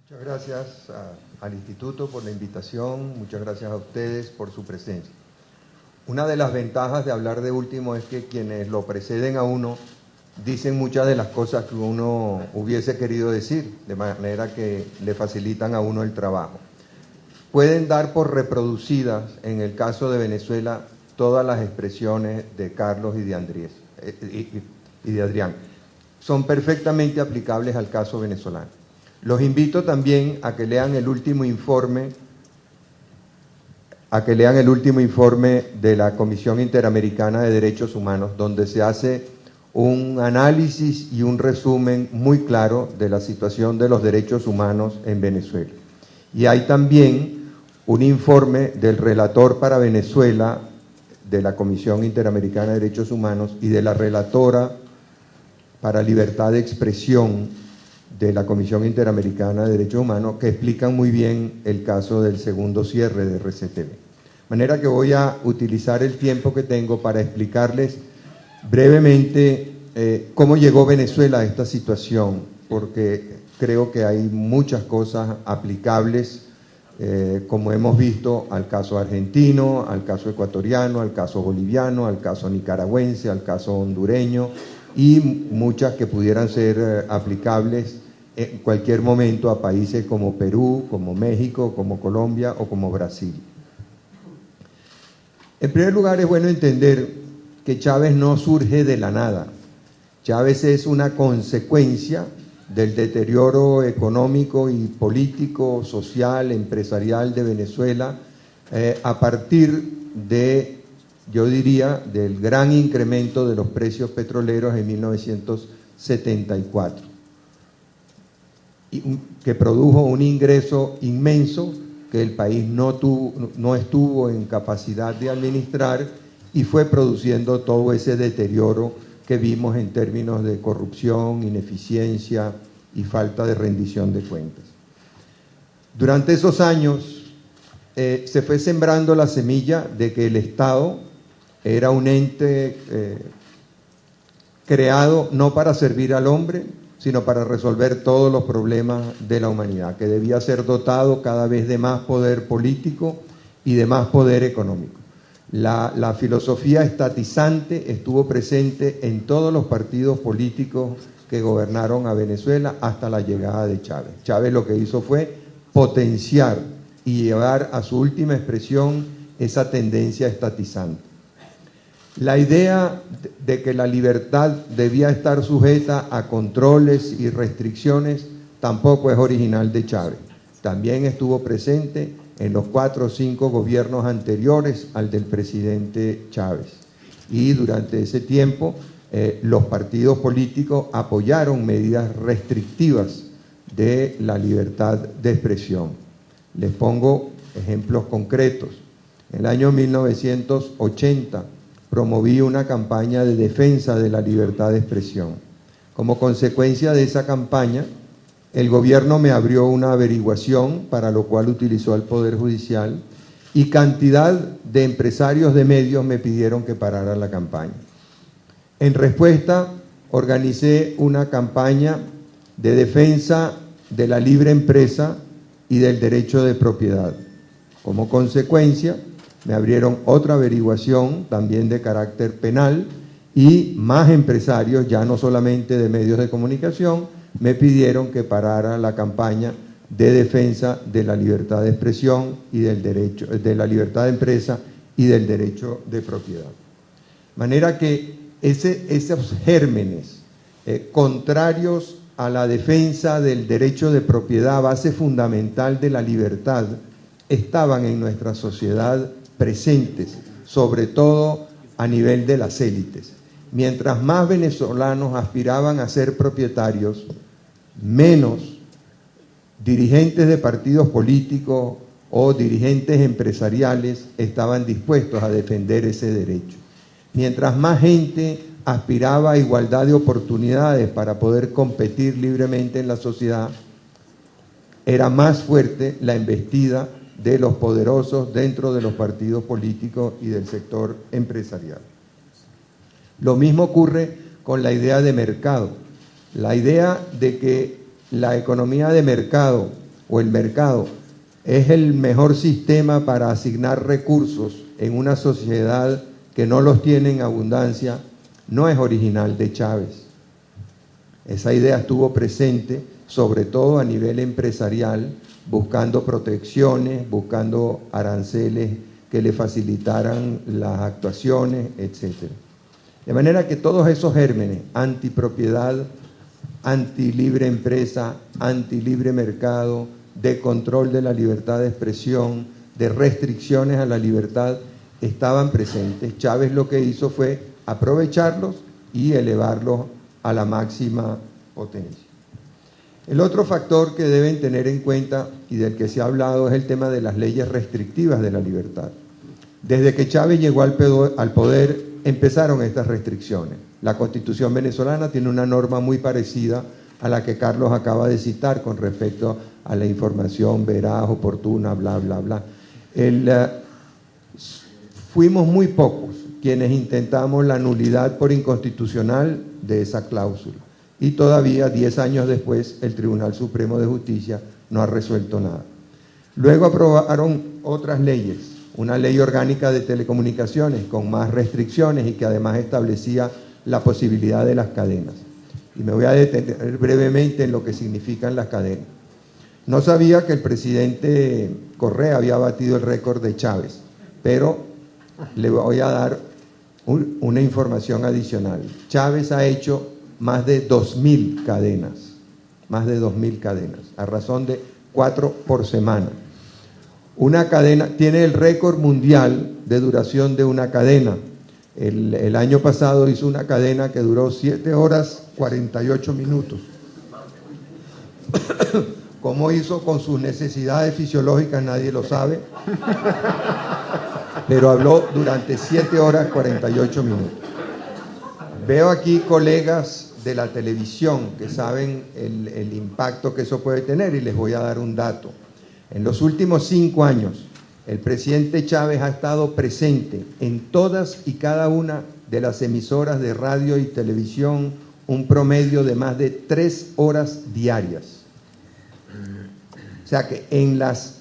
Muchas gracias al Instituto por la invitación, muchas gracias a ustedes por su presencia. Una de las ventajas de hablar de último es que quienes lo preceden a uno dicen muchas de las cosas que uno hubiese querido decir, de manera que le facilitan a uno el trabajo. Pueden dar por reproducidas, en el caso de Venezuela, todas las expresiones de Carlos y de Adrián. Son perfectamente aplicables al caso venezolano. Los invito también a que lean el último informe, de la Comisión Interamericana de Derechos Humanos, donde se hace un análisis y un resumen muy claro de la situación de los derechos humanos en Venezuela. Y hay también un informe del relator para Venezuela de la Comisión Interamericana de Derechos Humanos y de la relatora para libertad de expresión de la Comisión Interamericana de Derechos Humanos, que explican muy bien el caso del segundo cierre de RCTV. De manera que voy a utilizar el tiempo que tengo para explicarles brevemente cómo llegó Venezuela a esta situación, porque creo que hay muchas cosas aplicables, como hemos visto, al caso argentino, al caso ecuatoriano, al caso boliviano, al caso nicaragüense, al caso hondureño, y muchas que pudieran ser aplicables en cualquier momento a países como Perú, como México, como Colombia o como Brasil. En primer lugar, es bueno entender que Chávez no surge de la nada. Chávez es una consecuencia del deterioro económico y político, social, empresarial de Venezuela, a partir de, yo diría, del gran incremento de los precios petroleros en 1974, que produjo un ingreso inmenso que el país no estuvo en capacidad de administrar, y fue produciendo todo ese deterioro que vimos en términos de corrupción, ineficiencia y falta de rendición de cuentas. Durante esos años se fue sembrando la semilla de que el Estado era un ente creado no para servir al hombre, sino para resolver todos los problemas de la humanidad, que debía ser dotado cada vez de más poder político y de más poder económico. La filosofía estatizante estuvo presente en todos los partidos políticos que gobernaron a Venezuela hasta la llegada de Chávez. Chávez lo que hizo fue potenciar y llevar a su última expresión esa tendencia estatizante. La idea de que la libertad debía estar sujeta a controles y restricciones tampoco es original de Chávez. También estuvo presente en los 4 o 5 gobiernos anteriores al del presidente Chávez. Y durante ese tiempo los partidos políticos apoyaron medidas restrictivas de la libertad de expresión. Les pongo ejemplos concretos. En el año 1980 promoví una campaña de defensa de la libertad de expresión. Como consecuencia de esa campaña, el gobierno me abrió una averiguación, para lo cual utilizó al Poder Judicial, y cantidad de empresarios de medios me pidieron que parara la campaña. En respuesta, organicé una campaña de defensa de la libre empresa y del derecho de propiedad. Como consecuencia, me abrieron otra averiguación, también de carácter penal, y más empresarios, ya no solamente de medios de comunicación, me pidieron que parara la campaña de defensa de la libertad de expresión y del derecho, de la libertad de empresa y del derecho de propiedad. De manera que esos gérmenes contrarios a la defensa del derecho de propiedad, base fundamental de la libertad, estaban en nuestra sociedad presentes, sobre todo a nivel de las élites. Mientras más venezolanos aspiraban a ser propietarios, menos dirigentes de partidos políticos o dirigentes empresariales estaban dispuestos a defender ese derecho. Mientras más gente aspiraba a igualdad de oportunidades para poder competir libremente en la sociedad, era más fuerte la embestida de los poderosos dentro de los partidos políticos y del sector empresarial. Lo mismo ocurre con la idea de mercado. La idea de que la economía de mercado o el mercado es el mejor sistema para asignar recursos en una sociedad que no los tiene en abundancia, no es original de Chávez. Esa idea estuvo presente, sobre todo a nivel empresarial, buscando protecciones, buscando aranceles que le facilitaran las actuaciones, etc. De manera que todos esos gérmenes, antipropiedad, antilibre empresa, antilibre mercado, de control de la libertad de expresión, de restricciones a la libertad, estaban presentes. Chávez lo que hizo fue aprovecharlos y elevarlos a la máxima potencia. El otro factor que deben tener en cuenta y del que se ha hablado es el tema de las leyes restrictivas de la libertad. Desde que Chávez llegó al poder empezaron estas restricciones. La Constitución venezolana tiene una norma muy parecida a la que Carlos acaba de citar con respecto a la información veraz, oportuna, bla, bla, bla. Fuimos muy pocos quienes intentamos la nulidad por inconstitucional de esa cláusula. Y todavía, 10 años después, el Tribunal Supremo de Justicia no ha resuelto nada. Luego aprobaron otras leyes, una ley orgánica de telecomunicaciones con más restricciones y que además establecía la posibilidad de las cadenas. Y me voy a detener brevemente en lo que significan las cadenas. No sabía que el presidente Correa había batido el récord de Chávez, pero le voy a dar una información adicional. Chávez ha hecho más de 2.000 cadenas, a razón de 4 por semana. Una cadena, tiene el récord mundial de duración de una cadena. El año pasado hizo una cadena que duró 7 horas 48 minutos. ¿Cómo hizo con sus necesidades fisiológicas? Nadie lo sabe. Pero habló durante 7 horas 48 minutos. Veo aquí colegas de la televisión que saben el impacto que eso puede tener y les voy a dar un dato. En los últimos 5 años, el presidente Chávez ha estado presente en todas y cada una de las emisoras de radio y televisión un promedio de más de 3 horas diarias. O sea que en las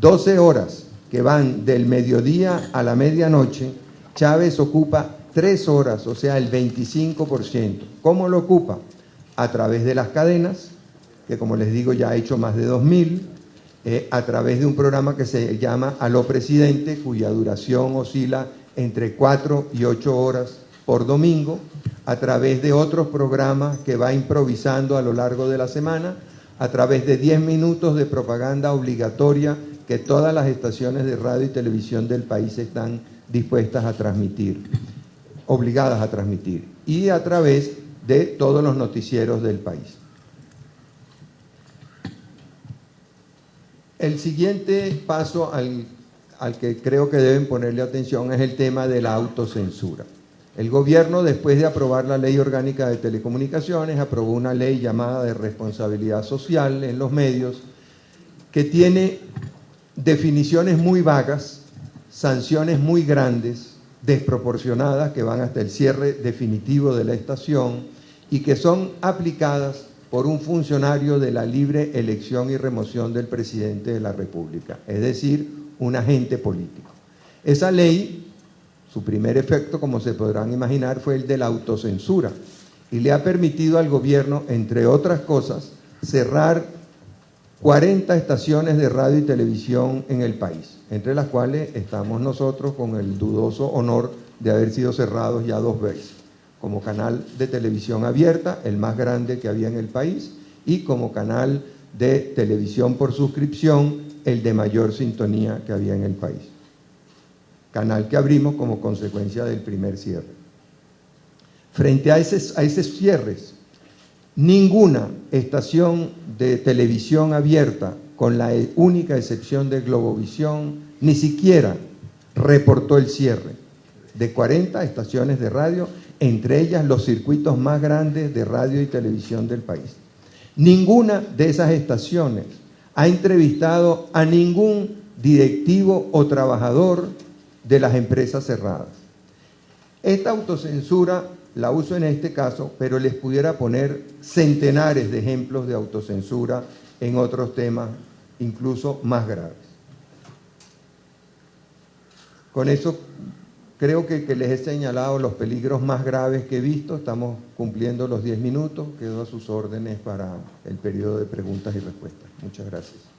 12 horas que van del mediodía a la medianoche, Chávez ocupa 3 horas, o sea, el 25%. ¿Cómo lo ocupa? A través de las cadenas, que como les digo ya ha hecho más de 2.000, a través de un programa que se llama Aló Presidente, cuya duración oscila entre 4 y 8 horas por domingo, a través de otros programas que va improvisando a lo largo de la semana, a través de 10 minutos de propaganda obligatoria que todas las estaciones de radio y televisión del país están dispuestas a transmitir, obligadas a transmitir, y a través de todos los noticieros del país. El siguiente paso al que creo que deben ponerle atención es el tema de la autocensura. El gobierno, después de aprobar la Ley Orgánica de Telecomunicaciones, aprobó una ley llamada de responsabilidad social en los medios, que tiene definiciones muy vagas, sanciones muy grandes, desproporcionadas, que van hasta el cierre definitivo de la estación y que son aplicadas por un funcionario de la libre elección y remoción del presidente de la República, es decir, un agente político. Esa ley, su primer efecto, como se podrán imaginar, fue el de la autocensura y le ha permitido al gobierno, entre otras cosas, cerrar 40 estaciones de radio y televisión en el país, entre las cuales estamos nosotros con el dudoso honor de haber sido cerrados ya 2 veces, como canal de televisión abierta, el más grande que había en el país, y como canal de televisión por suscripción, el de mayor sintonía que había en el país. Canal que abrimos como consecuencia del primer cierre. Frente a esos cierres, ninguna estación de televisión abierta, con la única excepción de Globovisión, ni siquiera reportó el cierre de 40 estaciones de radio, entre ellas los circuitos más grandes de radio y televisión del país. Ninguna de esas estaciones ha entrevistado a ningún directivo o trabajador de las empresas cerradas. Esta autocensura la uso en este caso, pero les pudiera poner centenares de ejemplos de autocensura en otros temas incluso más graves. Con eso creo que les he señalado los peligros más graves que he visto. Estamos cumpliendo los 10 minutos. Quedo a sus órdenes para el periodo de preguntas y respuestas. Muchas gracias.